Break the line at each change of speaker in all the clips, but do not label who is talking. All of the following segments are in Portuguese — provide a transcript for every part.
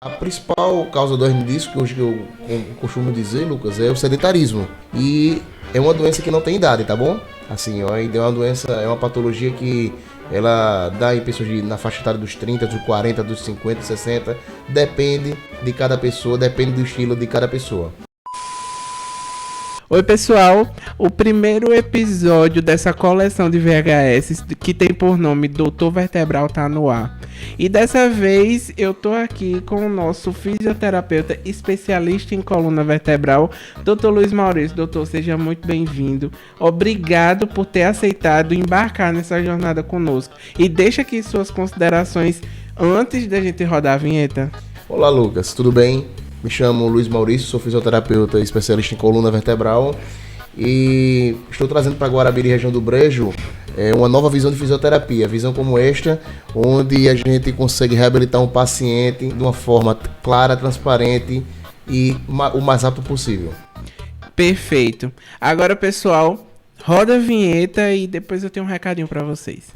A principal causa do hernia de disco, que hoje que eu costumo dizer, Lucas, é o sedentarismo. E é uma doença que não tem idade, tá bom? Assim, ó, é uma doença, é uma patologia que ela dá em pessoas na faixa etária dos 30, dos 40, dos 50, 60. Depende de cada pessoa, depende do estilo de cada pessoa.
Oi pessoal, o primeiro episódio dessa coleção de VHS que tem por nome Doutor Vertebral tá no ar. E dessa vez eu tô aqui com o nosso fisioterapeuta especialista em coluna vertebral, Dr. Luiz Maurício. Doutor, seja muito bem-vindo. Obrigado por ter aceitado embarcar nessa jornada conosco. E deixa aqui suas considerações antes da gente rodar a vinheta.
Olá Lucas, tudo bem? Me chamo Luiz Maurício, sou fisioterapeuta especialista em coluna vertebral e estou trazendo para Guarabira e região do Brejo uma nova visão de fisioterapia, visão como esta, onde a gente consegue reabilitar um paciente de uma forma clara, transparente e o mais rápido possível.
Perfeito. Agora, pessoal, roda a vinheta e depois eu tenho um recadinho para vocês.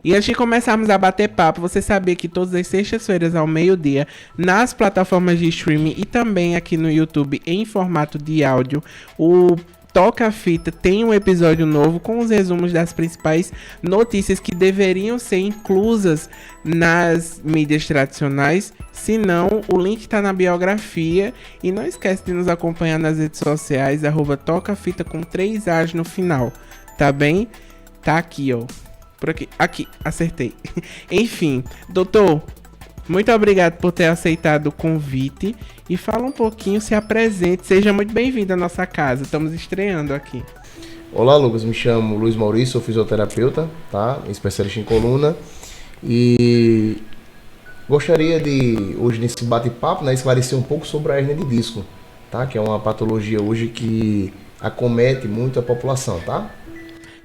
E antes de começarmos a bater papo, você sabia que todas as sextas-feiras ao meio-dia, nas plataformas de streaming e também aqui no YouTube em formato de áudio, o Toca Fita tem um episódio novo com os resumos das principais notícias que deveriam ser inclusas nas mídias tradicionais. Se não, o link está na biografia. E não esquece de nos acompanhar nas redes sociais, @tocafita com 3 A's no final, tá bem? Tá aqui, ó. Por aqui, acertei. Enfim, doutor, muito obrigado por ter aceitado o convite e fala um pouquinho, se apresente, seja muito bem-vindo à nossa casa, estamos estreando aqui.
Olá Lucas, me chamo Luiz Maurício, sou fisioterapeuta, tá? Especialista em coluna e gostaria de, hoje nesse bate-papo, né, esclarecer um pouco sobre a hérnia de disco, tá? Que é uma patologia hoje que acomete muito a população, tá?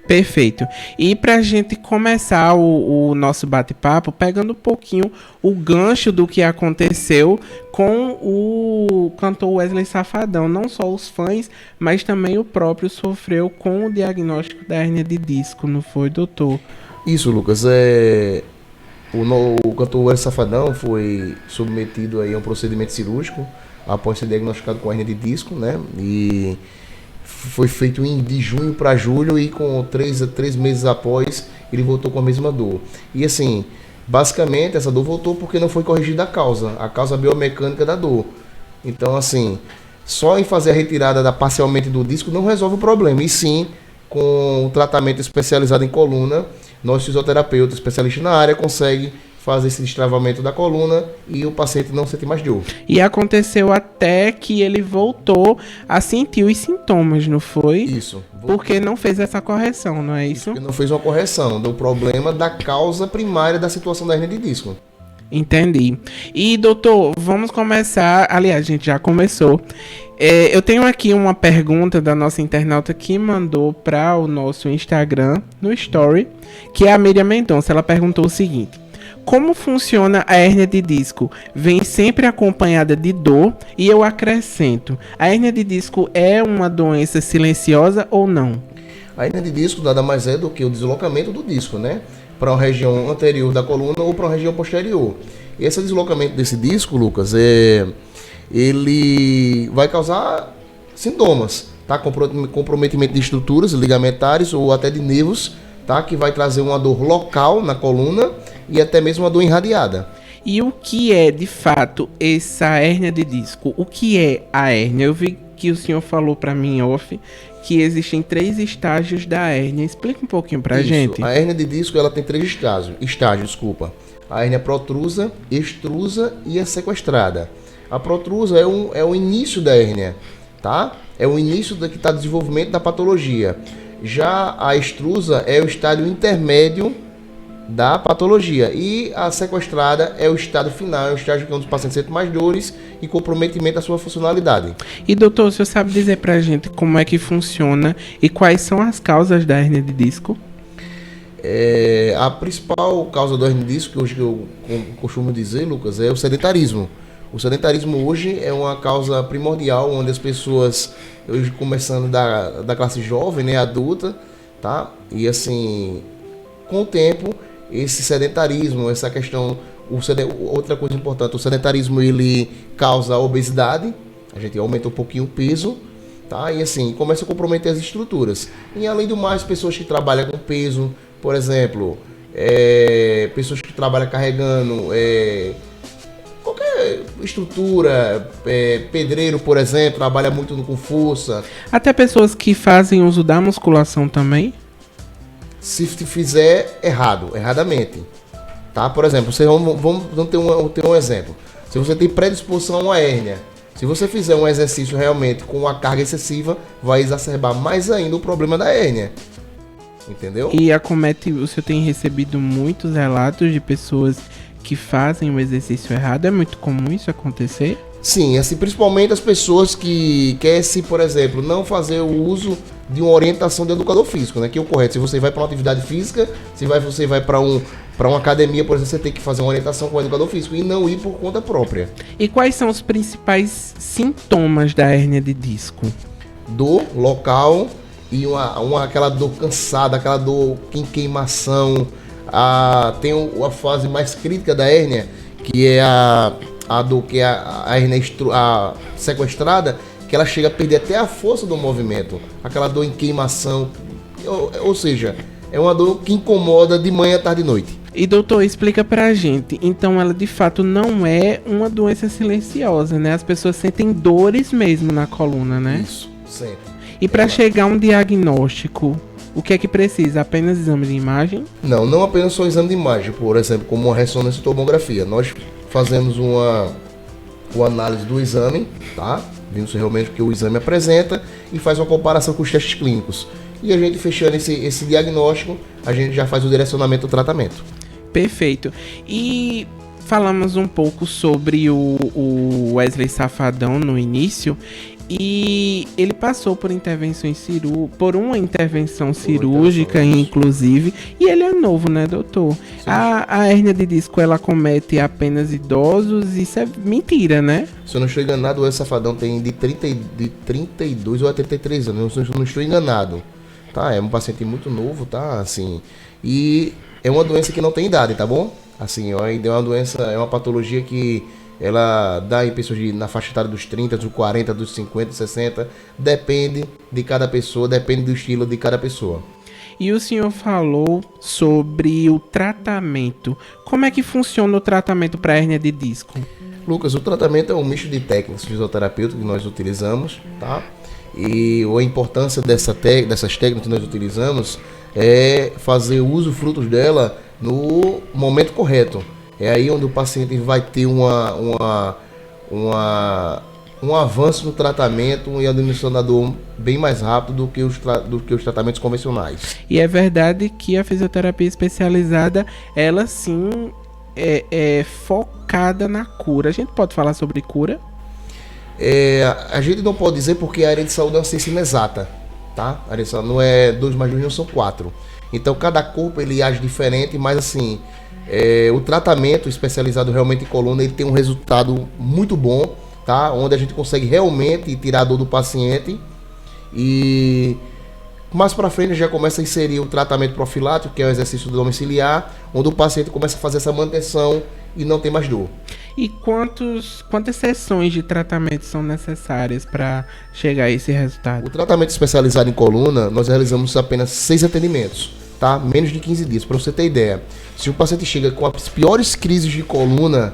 Perfeito. E pra gente começar o nosso bate-papo, pegando um pouquinho o gancho do que aconteceu com o cantor Wesley Safadão. Não só os fãs, mas também o próprio sofreu com o diagnóstico da hérnia de disco, não foi, doutor?
Isso, Lucas. O cantor Wesley Safadão foi submetido aí a um procedimento cirúrgico após ser diagnosticado com hérnia de disco, né? E foi feito de junho para julho e com 3 meses após ele voltou com a mesma dor. E assim, basicamente essa dor voltou porque não foi corrigida a causa biomecânica da dor. Então assim, só em fazer a retirada parcialmente do disco não resolve o problema. E sim, com o tratamento especializado em coluna, nós fisioterapeutas especialistas na área conseguem fazer esse destravamento da coluna e o paciente não sente mais dor.
E aconteceu até que ele voltou a sentir os sintomas, não foi?
Isso.
Porque não fez essa correção, não é isso?
Porque não fez uma correção do problema da causa primária da situação da hérnia de disco.
Entendi. E doutor, vamos começar. Aliás, a gente já começou. Eu tenho aqui uma pergunta da nossa internauta que mandou para o nosso Instagram, no Story, que é a Miriam Mendonça. Ela perguntou o seguinte: como funciona a hérnia de disco? Vem sempre acompanhada de dor? E eu acrescento, a hérnia de disco é uma doença silenciosa ou não?
A hérnia de disco nada mais é do que o deslocamento do disco, né? Para uma região anterior da coluna ou para uma região posterior. E esse deslocamento desse disco, Lucas, ele vai causar sintomas, tá? Comprometimento de estruturas ligamentares ou até de nervos, tá? Que vai trazer uma dor local na coluna e até mesmo uma dor irradiada.
E o que é, de fato, essa hérnia de disco? O que é a hérnia? Eu vi que o senhor falou para mim off que existem 3 estágios da hérnia. Explica um pouquinho pra gente.
A hérnia de disco ela tem 3 estágios. A hérnia protrusa, extrusa e a sequestrada. A protrusa é o início da hérnia, tá? É o início que está desenvolvimento da patologia. Já a extrusa é o estádio intermédio da patologia. E a sequestrada é o estado final, é o estágio que é onde os pacientes sentem mais dores e comprometimento da sua funcionalidade.
E doutor, o senhor sabe dizer pra gente como é que funciona e quais são as causas da hérnia de disco?
A principal causa da hernia de disco, que hoje eu costumo dizer, Lucas, é o sedentarismo. O sedentarismo hoje é uma causa primordial, onde as pessoas, hoje começando da classe jovem, né, adulta, tá? E assim, com o tempo, esse sedentarismo, essa questão, outra coisa importante, o sedentarismo ele causa obesidade, a gente aumenta um pouquinho o peso, tá? E assim, começa a comprometer as estruturas. E além do mais, pessoas que trabalham com peso, por exemplo, pessoas que trabalham carregando qualquer estrutura, pedreiro, por exemplo, trabalha muito com força.
Até pessoas que fazem uso da musculação também?
Se fizer erradamente, tá? Por exemplo, vamos ter um exemplo. Se você tem predisposição a uma hérnia, se você fizer um exercício realmente com uma carga excessiva, vai exacerbar mais ainda o problema da hérnia. Entendeu?
E o senhor tem recebido muitos relatos de pessoas que fazem o exercício errado? É muito comum isso acontecer?
Sim, assim, principalmente as pessoas que querem, por exemplo, não fazer o uso de uma orientação de educador físico, né? Que é o correto. Se você vai para uma atividade física, você vai para uma academia, por exemplo, você tem que fazer uma orientação com o educador físico e não ir por conta própria.
E quais são os principais sintomas da hérnia de disco?
Dor local e aquela dor cansada, aquela dor em queimação. Tem a fase mais crítica da hérnia, que é a dor que é a hérnia sequestrada, que ela chega a perder até a força do movimento. Aquela dor em queimação. Ou seja, é uma dor que incomoda de manhã, tarde e noite.
E doutor, explica pra gente, então ela de fato não é uma doença silenciosa, né? As pessoas sentem dores mesmo na coluna, né?
Isso, sempre.
E para chegar a um diagnóstico, o que é que precisa? Apenas exame de imagem?
Não apenas só exame de imagem, por exemplo, como uma ressonância e tomografia. Nós fazemos uma análise do exame, tá? Vimos realmente o que o exame apresenta e faz uma comparação com os testes clínicos. E a gente fechando esse diagnóstico, a gente já faz o direcionamento do tratamento.
Perfeito. E falamos um pouco sobre o Wesley Safadão no inío. E ele passou por uma intervenção cirúrgica, inclusive. E ele é novo, né, doutor? A hérnia de disco, ela comete apenas idosos. Isso é mentira, né?
Se eu não estou enganado, o Wesley Safadão tem de 32 ou a 33 anos. Eu não estou enganado. Tá? É um paciente muito novo, tá? Assim, e é uma doença que não tem idade, tá bom? Assim, é uma doença, é uma patologia que ela dá em pessoas na faixa etária dos 30, dos 40, dos 50, 60. Depende de cada pessoa, depende do estilo de cada pessoa.
E o senhor falou sobre o tratamento. Como é que funciona o tratamento para hérnia de disco?
Lucas, o tratamento é um misto de técnicas fisioterapêuticas que nós utilizamos, tá? E a importância dessas técnicas que nós utilizamos é fazer uso frutos dela no momento correto. É aí onde o paciente vai ter um avanço no tratamento e administrador bem mais rápido do que os tratamentos convencionais.
E é verdade que a fisioterapia especializada, ela sim é focada na cura. A gente pode falar sobre cura?
A gente não pode dizer porque a área de saúde é uma ciência inexata, tá? A área de saúde não é 2 mais 2, não são 4. Então cada corpo ele age diferente, mas assim, o tratamento especializado realmente em coluna, ele tem um resultado muito bom, tá? Onde a gente consegue realmente tirar a dor do paciente. E mais para frente já começa a inserir o tratamento profilático, que é o exercício domiciliar, onde o paciente começa a fazer essa manutenção e não tem mais dor.
E quantas sessões de tratamento são necessárias para chegar a esse resultado?
O tratamento especializado em coluna, nós realizamos apenas 6 atendimentos, tá? Menos de 15 dias, para você ter ideia. Se o paciente chega com as piores crises de coluna,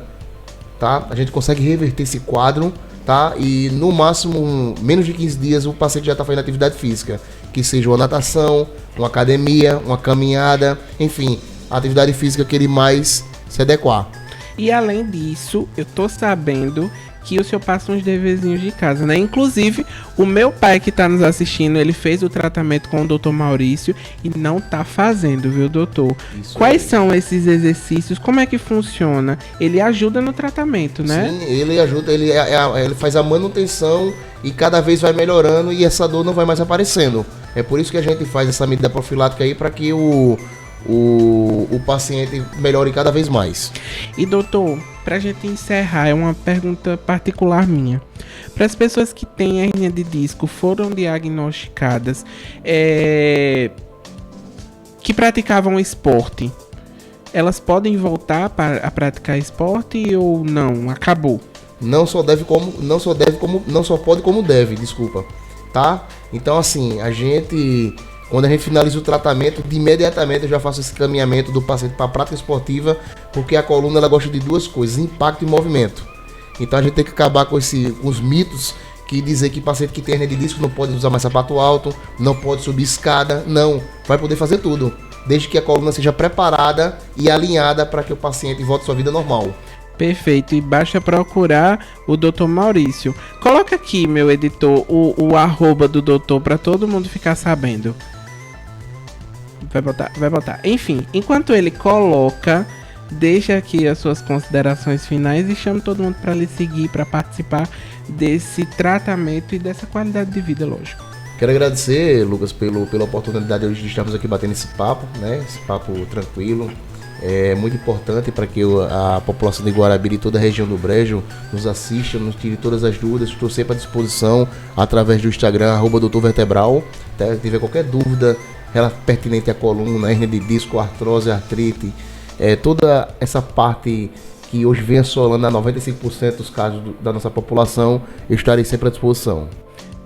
tá? A gente consegue reverter esse quadro, tá? E no máximo, menos de 15 dias, o paciente já está fazendo atividade física, que seja uma natação, uma academia, uma caminhada, enfim, a atividade física que ele mais se adequar.
E além disso, eu tô sabendo que o senhor passa uns deverzinhos de casa, né? Inclusive, o meu pai que tá nos assistindo, ele fez o tratamento com o Dr. Maurício e não tá fazendo, viu, doutor?
Isso
Quais
aí.
são esses exercícios? Como é que funciona? Ele ajuda no tratamento, né?
Sim, ele ajuda, ele faz a manutenção e cada vez vai melhorando e essa dor não vai mais aparecendo. É por isso que a gente faz essa medida profilática aí, para que o paciente melhore cada vez mais.
E doutor, pra gente encerrar, é uma pergunta particular minha. Para as pessoas que têm hérnia de disco, foram diagnosticadas, que praticavam esporte, elas podem voltar a praticar esporte ou não? Acabou?
Não só pode como deve, desculpa, tá? Então assim, quando a gente finaliza o tratamento, de imediatamente eu já faço esse caminhamento do paciente para a prática esportiva, porque a coluna ela gosta de duas coisas, impacto e movimento. Então a gente tem que acabar com os mitos que dizer que paciente que tem hernia de disco não pode usar mais sapato alto, não pode subir escada, não, vai poder fazer tudo, desde que a coluna seja preparada e alinhada para que o paciente volte à sua vida normal.
Perfeito, e basta procurar o Dr. Maurício. Coloca aqui, meu editor, o arroba do doutor para todo mundo ficar sabendo. Vai botar. Enfim, enquanto ele coloca, deixa aqui as suas considerações finais e chama todo mundo para lhe seguir, para participar desse tratamento e dessa qualidade de vida, lógico.
Quero agradecer, Lucas, pela oportunidade de hoje de estarmos aqui batendo esse papo, né? Esse papo tranquilo. É muito importante para que a população de Guarabira e toda a região do Brejo nos assista, nos tire todas as dúvidas. Estou sempre à disposição através do Instagram, @doutorvertebral. Se tiver qualquer dúvida pertinente à coluna, hernia de disco, artrose, artrite, toda essa parte que hoje vem assolando a 95% dos casos da nossa população, eu estarei sempre à disposição.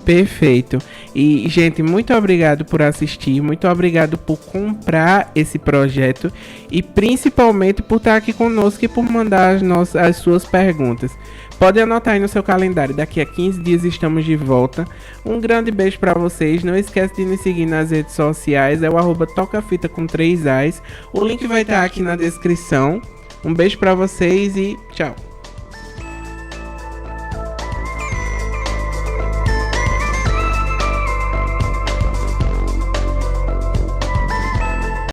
Perfeito. E, gente, muito obrigado por assistir, muito obrigado por comprar esse projeto e principalmente por estar aqui conosco e por mandar as suas perguntas. Pode anotar aí no seu calendário, daqui a 15 dias estamos de volta. Um grande beijo pra vocês, não esquece de nos seguir nas redes sociais, é o @tocafita com 3 As. O link vai estar aqui na descrição. Um beijo pra vocês e tchau.